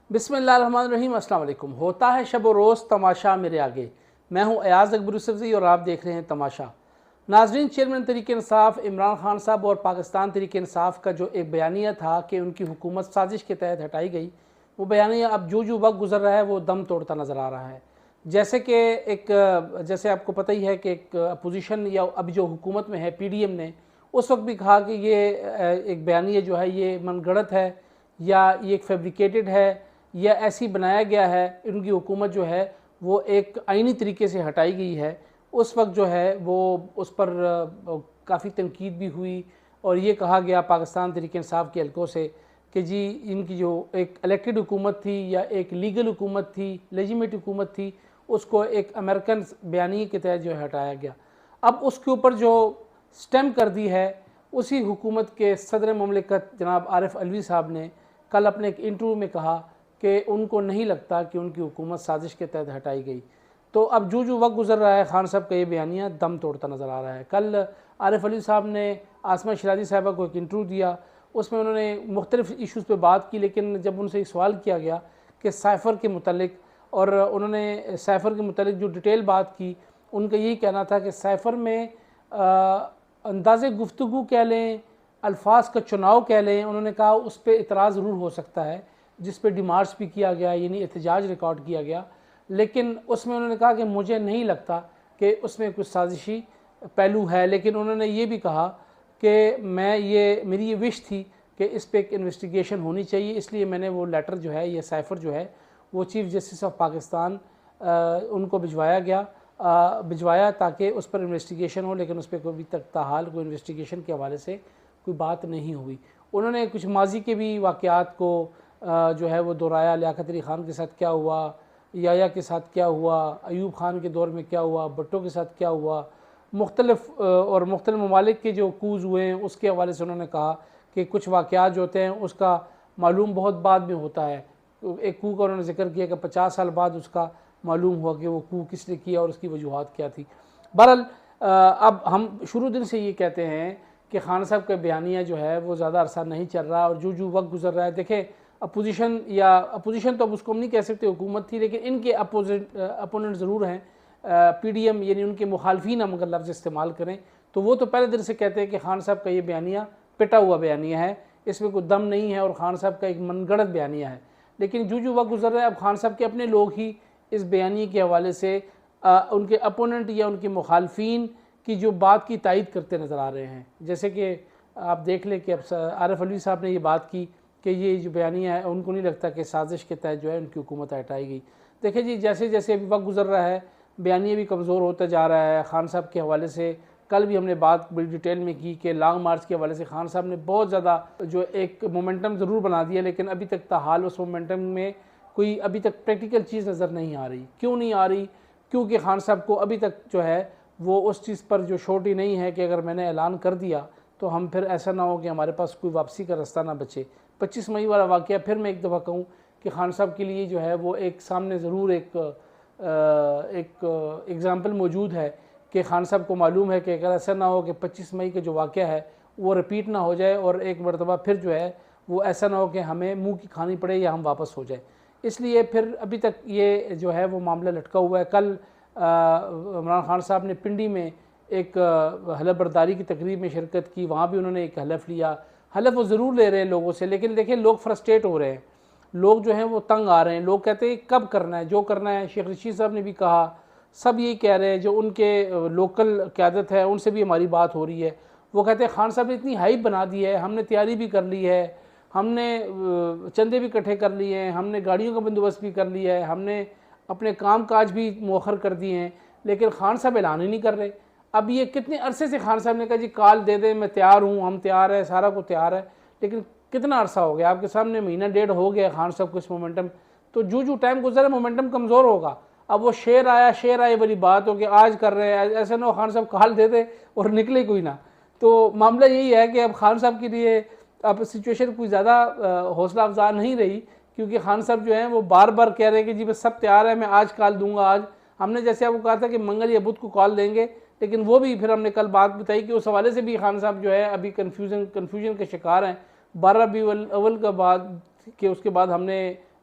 बिस्मिल्लाहिर्रहमानिर्रहीम, अस्सलाम वालेकुम। होता है शब व रोज़ तमाशा मेरे आगे। मैं हूं अयाज अकबर यूसुफ़ज़ई और आप देख रहे हैं तमाशा। नाजरीन, चेयरमैन तहरीक इंसाफ इमरान खान साहब और पाकिस्तान तहरीक इंसाफ का जो एक बयानिया था कि उनकी हुकूमत साजिश के तहत हटाई गई, वो बयानिया अब जो वक्त गुजर रहा है वो दम तोड़ता नज़र आ रहा है। जैसे आपको पता ही है कि एक अपोजिशन या अभी जो हुकूमत में है PDM ने उस वक्त भी कहा कि ये एक बयानिया जो है ये मनगढ़ंत है या ये एक फैब्रिकेटेड है या ऐसी बनाया गया है। इनकी हुकूमत जो है वो एक आइनी तरीके से हटाई गई है। उस वक्त जो है वो उस पर काफ़ी तनकीद भी हुई और ये कहा गया पाकिस्तान तहरीक इंसाफ के हलकों से कि जी इनकी जो एक इलेक्टेड हुकूमत थी या एक लीगल हुकूमत थी, लेजिमेट हुकूमत थी, उसको एक अमेरिकन बयानी के तहत जो है हटाया गया। अब उसके ऊपर जो स्टेम कर दी है उसी हुकूमत के सदर ममलिकत जनाब आरिफ अलवी साहब ने कल अपने एक इंटरव्यू में कहा कि उनको नहीं लगता कि उनकी हुकूमत साजिश के तहत हटाई गई। तो अब जो वक्त गुजर रहा है, खान साहब का ये बयानिया दम तोड़ता नज़र आ रहा है। कल आरिफ अलवी साहब ने आसमा शिराजी साहबा को एक इंटरव्यू दिया, उसमें उन्होंने मुख्तलिफ इशूज़ पे बात की, लेकिन जब उनसे सवाल किया गया कि साइफ़र के मुतल्लिक, और उन्होंने साइफ़र के मुतल्लिक जो डिटेल बात की, उनका यही कहना था कि साइफ़र में अंदाज़े गुफ्तगू कह लें, अल्फाज का चुनाव कह लें, उन्होंने कहा उस पर इतराज़ ज़रूर हो सकता है, जिस पे डिमार्च भी किया गया, यानी एहतजाज रिकॉर्ड किया गया, लेकिन उसमें उन्होंने कहा कि मुझे नहीं लगता कि उसमें कुछ साजिशी पहलू है। लेकिन उन्होंने ये भी कहा कि मेरी ये विश थी कि इस पर एक इन्वेस्टिगेशन होनी चाहिए, इसलिए मैंने वो लेटर जो है, ये साइफ़र जो है वो चीफ़ जस्टिस ऑफ पाकिस्तान उनको भिजवाया ताकि उस पर इन्वेस्टिगेशन हो, लेकिन उस पर अभी तक ताहाल कोई इन्वेस्टिगेशन के हवाले से कोई बात नहीं हुई। उन्होंने कुछ माजी के भी वाक़यात को जो है वो दोहराया, लियाकत अली ख़ान के साथ क्या हुआ, याया के साथ क्या हुआ, अयूब ख़ान के दौर में क्या हुआ, भुट्टो के साथ क्या हुआ, मुख्तलिफ ममालिक के जो कूज़ हुए हैं उसके हवाले से उन्होंने कहा कि कुछ वाक़यात जो होते हैं उसका मालूम बहुत बाद में होता है। एक कू का उन्होंने जिक्र किया कि 50 साल बाद उसका मालूम हुआ कि वो कू किसने किया और उसकी वजूहात क्या थी। बहरहाल अब हम शुरू दिन से ये कहते हैं कि खान साहब का बयानिया जो है वो ज़्यादा अरसा नहीं चल रहा और जो वक्त गुजर रहा है, देखें अपोजिशन तो अब उसको हम नहीं कह सकते हुकूमत थी, लेकिन इनके अपोनेंट ज़रूर हैं PDM, यानी उनके मुखालफीन हम अगर लफ्ज़ इस्तेमाल करें तो वो तो पहले दिन से कहते हैं कि खान साहब का ये बयानिया पिटा हुआ बयानिया है, इसमें कोई दम नहीं है और खान साहब का एक मनगढ़ंत बयानिया है। लेकिन जो वक्त गुजर रहा है, अब खान साहब के अपने लोग ही इस बयानी के हवाले से उनके अपोनेंट या उनके मुखालफीन की जो बात की तायद करते नज़र आ रहे हैं। जैसे कि आप देख लें कि अब आरिफ अलवी साहब ने ये बात की कि ये जो बयानिया है उनको नहीं लगता कि साजिश के तहत जो है उनकी हुकूमत हटाई गई। देखिए जी, जैसे जैसे अभी वक्त गुजर रहा है बयानिया भी कमज़ोर होता जा रहा है। खान साहब के हवाले से कल भी हमने बात बड़ी डिटेल में की कि लॉन्ग मार्च के हवाले से खान साहब ने बहुत ज़्यादा जो एक मोमेंटम ज़रूर बना दिया, लेकिन अभी तक ताहाल उस मोमेंटम में कोई अभी तक प्रैक्टिकल चीज़ नज़र नहीं आ रही। क्यों नहीं आ रही? क्योंकि खान साहब को अभी तक जो है वो उस चीज़ पर जो श्योरिटी नहीं है कि अगर मैंने ऐलान कर दिया तो हम फिर ऐसा ना हो कि हमारे पास कोई वापसी का रास्ता ना बचे। 25 मई वाला वाक़या फिर मैं एक दफ़ा कहूँ कि खान साहब के लिए जो है वो एक सामने ज़रूर एक एग्ज़ाम्पल मौजूद है कि खान साहब को मालूम है कि अगर ऐसा ना हो कि 25 मई का जो वाक़या है वो रिपीट ना हो जाए और एक मरतबा फिर जो है वो ऐसा ना हो कि हमें मुँह की खानी पड़े या हम वापस हो जाए। इसलिए फिर अभी तक ये जो है वो मामला लटका हुआ है। कल इमरान खान साहब ने पिंडी में एक हलफ बर्दारी की तकरीब में शिरकत की, वहाँ भी उन्होंने एक हलफ लिया। हलफ वो ज़रूर ले रहे हैं लोगों से, लेकिन देखिए लोग फ्रस्ट्रेट हो रहे हैं, लोग जो हैं वो तंग आ रहे हैं। लोग कहते हैं कब करना है, जो करना है। शेख रशीद साहब ने भी कहा, सब यही कह रहे हैं, जो उनके लोकल क़यादत है उनसे भी हमारी बात हो रही है। वो कहते हैं खान साहब ने इतनी हाइप बना दी है, हमने तैयारी भी कर ली है, हमने चंदे भी इकट्ठे कर लिए हैं, हमने गाड़ियों का बंदोबस्त भी कर लिया है, हमने अपने काम काज भी मौखर कर दिए हैं, लेकिन खान साहब ऐलान ही नहीं कर रहे। अब ये कितने अरसे से खान साहब ने कहा जी कॉल दे दें, मैं तैयार हूँ, हम तैयार है, सारा कुछ तैयार है, लेकिन कितना अरसा हो गया आपके सामने, महीना डेढ़ हो गया खान साहब को इस मोमेंटम। तो जो टाइम गुजरा मोमेंटम कमज़ोर होगा। अब वो शेर आए वाली बात हो कि आज कर रहे हैं, ऐसा ना हो खान साहब कॉल दे दे और निकले कोई ना। तो मामला यही है कि अब खान साहब के लिए अब सिचुएशन कोई ज़्यादा हौसला अफजा नहीं रही, क्योंकि खान साहब जो हैं वो बार बार कह रहे हैं कि जी बस सब तैयार है, मैं आज कॉल दूंगा। आज हमने जैसे आपको कहा था कि मंगल या बुध को कॉल देंगे, लेकिन वो भी फिर हमने कल बात बताई कि उस हवाले से भी खान साहब जो है अभी कन्फ्यूजन के शिकार हैं। 12 रबीउल अव्वल के बाद उसके बाद हमने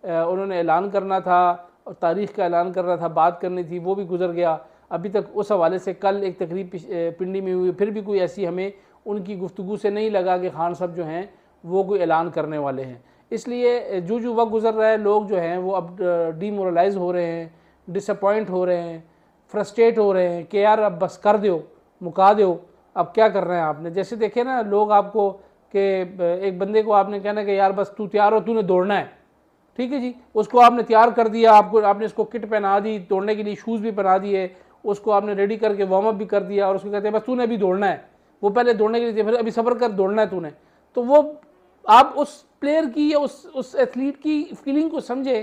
उन्होंने ऐलान करना था और तारीख़ का ऐलान करना था, बात करनी थी, वो भी गुजर गया। अभी तक उस हवाले से कल एक तकरीब पिंडी में हुई, फिर भी कोई ऐसी हमें उनकी गुफ्तगू से नहीं लगा कि खान साहब जो हैं वो कोई ऐलान करने वाले हैं। इसलिए जो वक्त गुजर रहा है, लोग जो हैं वो अब डीमोरलाइज हो रहे हैं, डिसअपॉइंट हो रहे हैं, फ्रस्ट्रेट हो रहे हैं कि यार अब बस कर दो, मुका दो, अब क्या कर रहे हैं आपने। जैसे देखे ना लोग आपको कि एक बंदे को आपने कहना कि यार बस तू तैयार हो, तूने दौड़ना है, ठीक है जी, उसको आपने तैयार कर दिया, आपने इसको किट पहना दी, दौड़ने के लिए शूज़ भी पहना दिए, उसको आपने रेडी करके वार्म अप भी कर दिया और उसको कहते हैं बस तूने अभी दौड़ना है। वो पहले दौड़ने के लिए फिर अभी सब्र कर, दौड़ना है तूने। तो वो आप उस प्लेयर की या उस एथलीट की फीलिंग को समझे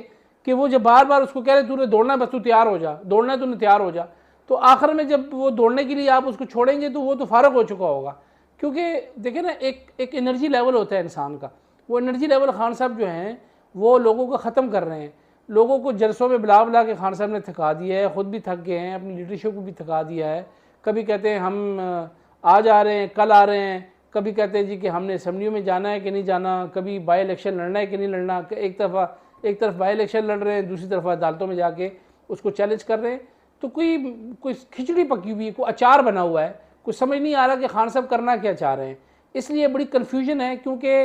कि वो जब बार बार उसको कह रहे तूने दौड़ना है, बस तू तैयार हो जा, दौड़ना है तूने तैयार हो जा, तो आखिर में जब वो दौड़ने के लिए आप उसको छोड़ेंगे तो वो तो फारग हो चुका होगा। क्योंकि देखिए ना एक एनर्जी लेवल होता है इंसान का, वो एनर्जी लेवल खान साहब जो हैं वो लोगों को ख़त्म कर रहे हैं। लोगों को जलसों में बुला बुला के खान साहब ने थका दिया है, ख़ुद भी थक गए हैं, अपनी लीडरशिप को भी थका दिया है। कभी कहते हैं हम आज आ रहे हैं, कल आ रहे हैं, कभी कहते हैं जी कि हमने असम्बलियों में जाना है कि नहीं जाना, कभी बाई इलेक्शन लड़ना है कि नहीं लड़ना। एक तरफ बाई इलेक्शन लड़ रहे हैं, दूसरी तरफ अदालतों में जाके उसको चैलेंज कर रहे हैं। तो कोई खिचड़ी पकी हुई है, कोई अचार बना हुआ है, कुछ समझ नहीं आ रहा कि खान साहब करना क्या चाह रहे हैं। इसलिए बड़ी कन्फ्यूजन है। क्योंकि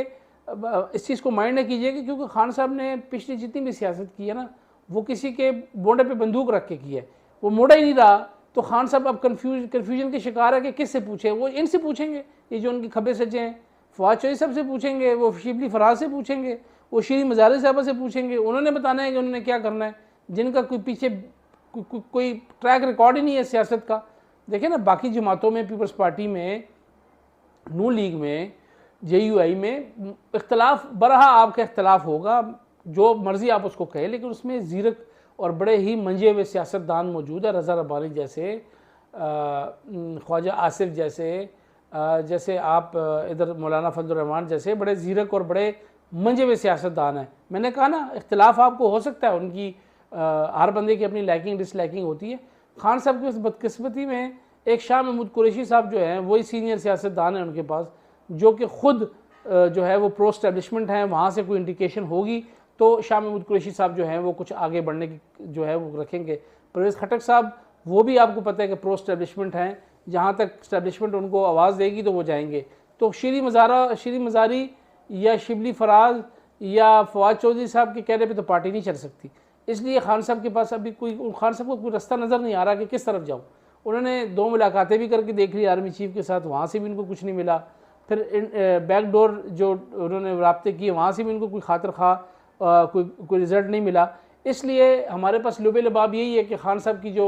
इस चीज़ को माइंड न कीजिए क्योंकि खान साहब ने पिछली जितनी भी सियासत की है ना, वो किसी के बोंडे पे बंदूक रख के की है, वो मोड़ा ही नहीं रहा। तो खान साहब अब कन्फ्यूजन के शिकार है कि किससे पूछें। वो इनसे पूछेंगे, ये जो उनके खब्बे सज्जे हैं, फवाद चौधरी साहब से पूछेंगे, वो शिबली फराज से पूछेंगे, वो शीरी मजारी साहबा से पूछेंगे। उन्होंने बताना है कि उन्होंने क्या करना है, जिनका कोई पीछे कोई ट्रैक रिकॉर्ड ही नहीं है सियासत का। देखिए ना बाकी जमातों में, पीपल्स पार्टी में, नून लीग में, JUI में इख्तलाफ बरहा आपका इख्तलाफ होगा, जो मर्जी आप उसको कहें, लेकिन उसमें ज़ीरक और बड़े ही मंजे हुए सियासतदान मौजूद है। रज़ा रब्बानी जैसे, ख्वाजा आसिफ जैसे आप इधर मौलाना फजल रहमान जैसे बड़े ज़ीरक और बड़े मंजे हुए सियासतदान हैं। मैंने कहा ना इख्तलाफ आपको हो सकता है, उनकी हर बंदे की अपनी लाइकिंग डिसलाइकिंग होती है। खान साहब की उस बदकिस्मती में एक शाह महमूद कुरैशी साहब जो हैं वही सीनियर सियासतदान हैं उनके पास, जो कि ख़ुद जो है वो प्रो स्टैब्लिशमेंट हैं। वहाँ से कोई इंडिकेशन होगी तो शाह महमूद कुरैशी साहब जो हैं वो कुछ आगे बढ़ने की जो है वो रखेंगे। परवेज़ खटक साहब वो भी आपको पता है कि प्रो स्टैब्लिशमेंट हैं, जहाँ तक स्टैब्लिशमेंट उनको आवाज़ देगी तो वो जाएंगे। तो शीरी मज़ारी या शिबली फराज या फवाद चौधरी साहब के कहने पर तो पार्टी नहीं चल सकती। इसलिए खान साहब के पास अभी खान साहब को कोई रास्ता नज़र नहीं आ रहा कि किस तरफ जाऊँ। उन्होंने 2 मुलाकातें भी करके देख ली आर्मी चीफ के साथ, वहाँ से भी इनको कुछ नहीं मिला। फिर बैकडोर जो उन्होंने रब्ते किए वहाँ से भी इनको कोई खातिर खा कोई रिज़ल्ट नहीं मिला। इसलिए हमारे पास लुबे लबाब यही है कि खान साहब की जो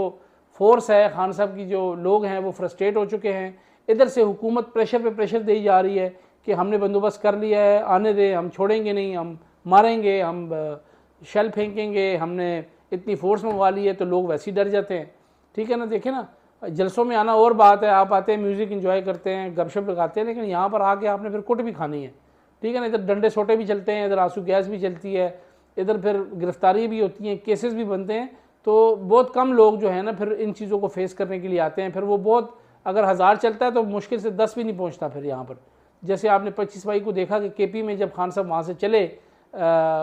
फोर्स है, खान साहब की जो लोग हैं वो फ्रस्ट्रेट हो चुके हैं। इधर से हुकूमत प्रेशर पे प्रेशर दी जा रही है कि हमने बंदोबस्त कर लिया है, आने दे, हम छोड़ेंगे नहीं, हम मारेंगे, हम शेल फेंकेंगे, हमने इतनी फोर्स मंगवा ली है। तो लोग वैसे ही डर जाते हैं, ठीक है ना। देखें ना जलसों में आना और बात है, आप आते हैं म्यूज़िक एंजॉय करते हैं, गपशप लगाते हैं, लेकिन यहाँ पर आके आपने फिर कुट भी खानी है, ठीक है ना। इधर डंडे सोटे भी चलते हैं, इधर आंसू गैस भी चलती है, इधर फिर गिरफ्तारी भी होती हैं, केसेस भी बनते हैं। तो बहुत कम लोग जो है ना फिर इन चीज़ों को फेस करने के लिए आते हैं। फिर वो बहुत अगर 1000 चलता है तो मुश्किल से 10 भी नहीं पहुँचता फिर यहाँ पर। जैसे आपने 25 मई को देखा कि KP में जब खान साहब वहाँ से चले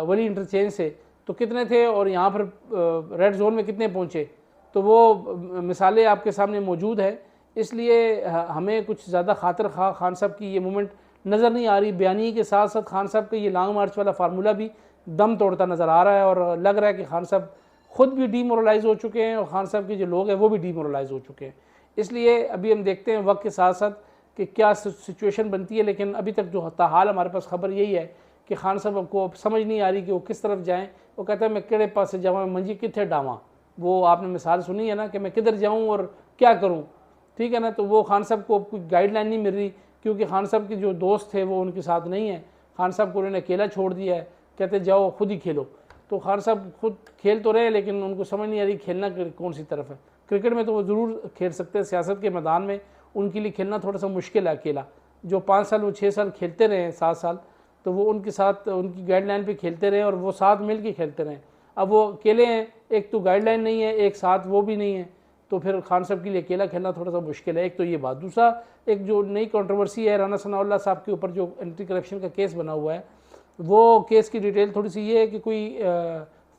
वली इंटरचेंज से तो कितने थे और यहाँ पर रेड जोन में कितने पहुँचे, तो वो मिसालें आपके सामने मौजूद है। इसलिए हमें कुछ ज़्यादा खातिर खा खान साहब की ये मूवमेंट नज़र नहीं आ रही। बयानी के साथ साथ खान साहब का ये लॉन्ग मार्च वाला फार्मूला भी दम तोड़ता नज़र आ रहा है और लग रहा है कि खान साहब ख़ुद भी डीमोरलाइज हो चुके हैं और खान साहब के जो लोग हैं वो भी डीमोरलाइज हो चुके हैं। इसलिए अभी हम देखते हैं वक्त के साथ साथ कि क्या सिचुएशन बनती है, लेकिन अभी तक जो ताहाल हमारे पास खबर यही है कि खान साहब को समझ नहीं आ रही कि वो किस तरफ जाएँ। वो कहते हैं मैं केड़े पास से जाऊँ, मंजी कितने डावां। वो आपने मिसाल सुनी है ना कि मैं किधर जाऊँ और क्या करूँ, ठीक है ना। तो वो खान साहब को कोई गाइडलाइन नहीं मिल रही क्योंकि खान साहब के जो दोस्त थे वो उनके साथ नहीं है। खान साहब को उन्होंने अकेला छोड़ दिया है, कहते जाओ खुद ही खेलो। तो खान साहब खुद खेल तो रहे लेकिन उनको समझ नहीं आ रही खेलना कौन सी तरफ है। क्रिकेट में तो वो ज़रूर खेल सकते हैं, सियासत के मैदान में उनके लिए खेलना थोड़ा सा मुश्किल है अकेला। जो 5 साल वो 6 साल खेलते रहे, 7 साल, तो वो उनके साथ उनकी गाइडलाइन पे खेलते रहे और वो साथ मिल के खेलते रहे। अब वो अकेले हैं, एक तो गाइडलाइन नहीं है, एक साथ वो भी नहीं है, तो फिर खान साहब के लिए अकेला खेलना थोड़ा सा मुश्किल है। एक तो ये बात, दूसरा एक जो नई कंट्रोवर्सी है राना सनाउल्लाह साहब के ऊपर जो एंटी करप्शन का केस बना हुआ है, वो केस की डिटेल थोड़ी सी ये है कि कोई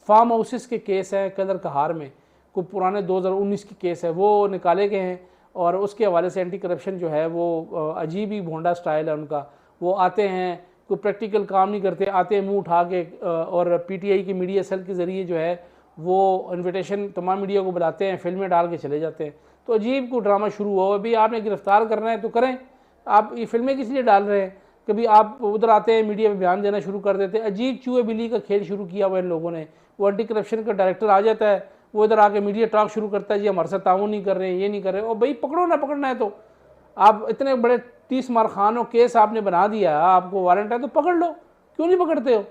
फार्म हाउसेस के केस है कदर कहार में, कोई पुराने 2019 के केस है वो निकाले गए हैं, और उसके हवाले से एंटी करप्शन जो है वो अजीब ही भोंडा स्टाइल है उनका। वो आते हैं, कोई प्रैक्टिकल काम नहीं करते, आते हैं मुंह उठा के, और पीटीआई की मीडिया सेल के ज़रिए जो है वो इन्विटेशन तमाम मीडिया को बुलाते हैं, फिल्में डाल के चले जाते हैं। तो अजीब को ड्रामा शुरू हुआ भाई, आपने गिरफ्तार करना है तो करें, आप ये फिल्में किस लिए डाल रहे हैं? कभी आप उधर आते हैं मीडिया में बयान देना शुरू कर देते हैं। अजीब चूहे बिल्ली का खेल शुरू किया हुआ इन लोगों ने। वो एंटी करप्शन का डायरेक्टर आ जाता है, वो इधर आके मीडिया टॉक शुरू करता है, जी हमारे साथ ताउन नहीं कर रहे हैं, ये नहीं कर रहे हैं। और भाई पकड़ो ना, पकड़ना है तो आप इतने बड़े 30 मारखानों केस आपने बना दिया, आपको वारंट है तो पकड़ लो, क्यों नहीं पकड़ते हो?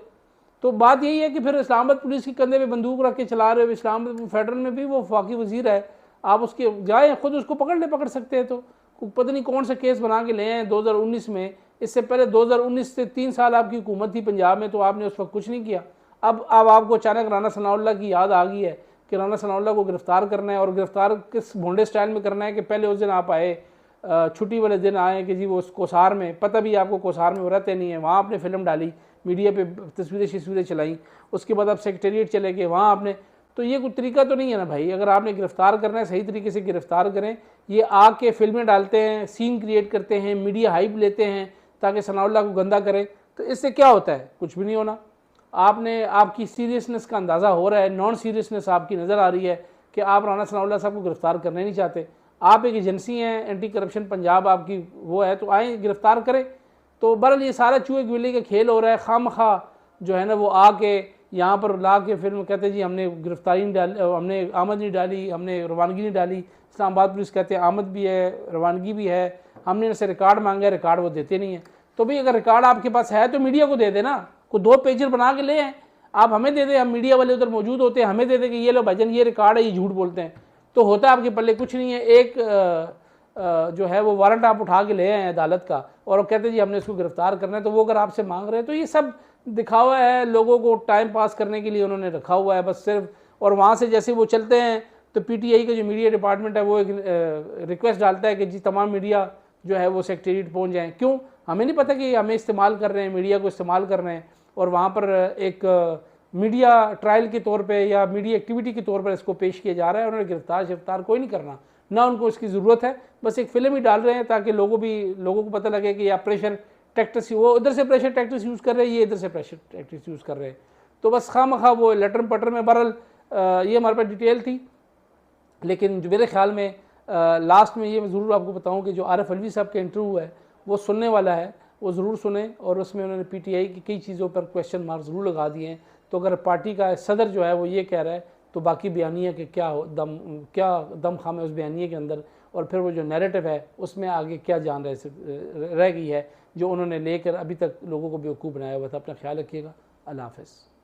तो बात यही है कि फिर इस्लामाबाद पुलिस के कंधे पे बंदूक रख के चला रहे हो। इस्लामाबाद फेडरल में भी वो वफाकी वजीर है, आप उसके जाए खुद उसको पकड़ सकते हैं। तो पता नहीं कौन सा केस बना के ले आए 2019 में। इससे पहले 2019 से 3 साल आपकी हुकूमत थी पंजाब में, तो आपने उस वक्त कुछ नहीं किया। अब आपको अचानक राना सनाउल्लाह की याद आ गई है कि राना सनाउल्लाह को गिरफ्तार करना है, और गिरफ्तार किस भोंडे स्टाइल में करना है कि पहले उस दिन आप आए, छुट्टी वाले दिन आए कि जी वो कोसार में, पता भी आपको कोसार में वो रहते नहीं है, वहाँ आपने फिल्म डाली, मीडिया पे तस्वीरें चलाई, उसके बाद आप सेक्रेटेरिएट चले गए, वहाँ आपने, तो ये कोई तरीका तो नहीं है ना भाई। अगर आपने गिरफ्तार करना है सही तरीके से गिरफ्तार करें। ये आके फिल्में डालते हैं, सीन क्रिएट करते हैं, मीडिया हाइप लेते हैं ताकि सनाउल्लाह को गंदा करें, तो इससे क्या होता है? कुछ भी नहीं होना। आपने, आपकी सीरियसनेस का अंदाज़ा हो रहा है, नॉन सीरियसनेस आपकी नज़र आ रही है कि आप राना सनाउल्लाह साहब को गिरफ्तार करना नहीं चाहते। आप एक एजेंसी हैं, एंटी करप्शन पंजाब आपकी वो है, तो आए गिरफ्तार करें। तो बहरहाल ये सारा चूहे गिल्ली का खेल हो रहा है। खामखा जो है ना वो आके यहाँ पर ला के फिर कहते हैं जी हमने गिरफ्तारी नहीं डाली, हमने आमद नहीं डाली, हमने रवानगी नहीं डाली। इस्लामाबाद पुलिस कहते हैं आमद भी है, रवानगी भी है, हमने इनसे रिकॉर्ड मांगा है, रिकॉर्ड वो देते नहीं है। तो भाई अगर रिकॉर्ड आपके पास है तो मीडिया को दे देना, को 2 पेजर बना के ले आए, आप हमें दे दें, हम मीडिया वाले उधर मौजूद होते हैं, हमें दे दें कि ये लो भाईजान ये रिकॉर्ड है, ये झूठ बोलते हैं, तो होता है आपके पल्ले कुछ नहीं है। एक जो है वो वारंट आप उठा के ले आए अदालत का, और वो कहते हैं जी हमने इसको गिरफ्तार करना है, तो वो अगर आपसे मांग रहे हैं तो ये सब दिखावा है, लोगों को टाइम पास करने के लिए उन्होंने रखा हुआ है बस सिर्फ। और वहाँ से जैसे वो चलते हैं तो पीटीआई का जो मीडिया डिपार्टमेंट है वो एक रिक्वेस्ट डालता है कि जी तमाम मीडिया जो है वो सेक्रेटेरिएट पहुँच जाएँ। क्यों? हमें नहीं पता कि हमें इस्तेमाल कर रहे हैं, मीडिया को इस्तेमाल कर रहे हैं, और वहाँ पर एक मीडिया ट्रायल के तौर पे या मीडिया एक्टिविटी के तौर पर इसको पेश किया जा रहा है। उन्होंने गिरफ्तार कोई नहीं करना, ना उनको इसकी ज़रूरत है, बस एक फ़िल्म ही डाल रहे हैं ताकि लोगों को पता लगे कि या प्रेशर टैक्टिक्स, वो उधर से प्रेशर टैक्टिक्स यूज़ कर रहे हैं, ये इधर से प्रेशर टैक्टिक्स यूज़ कर रहे हैं। तो बस खामखा वो लटर पटर में। बहरहाल ये हमारे पास डिटेल थी, लेकिन जो मेरे ख्याल में लास्ट में ये मैं ज़रूर आपको बताऊँ कि जो आरिफ अलवी साहब का इंटरव्यू है वो सुनने वाला है, वो ज़रूर सुने, और उसमें उन्होंने पीटीआई की कई चीज़ों पर क्वेश्चन मार्क ज़रूर लगा दिए हैं। तो अगर पार्टी का सदर जो है वो ये कह रहा है तो बाकी बयानिया के क्या दम खाम है उस बयानिए के अंदर, और फिर वो जो नैरेटिव है उसमें आगे क्या जान रह गई है जो उन्होंने लेकर अभी तक लोगों को बेवकूफ़ बनाया हुआ था। अपना ख्याल रखिएगा। अल्लाह हाफ़िज़।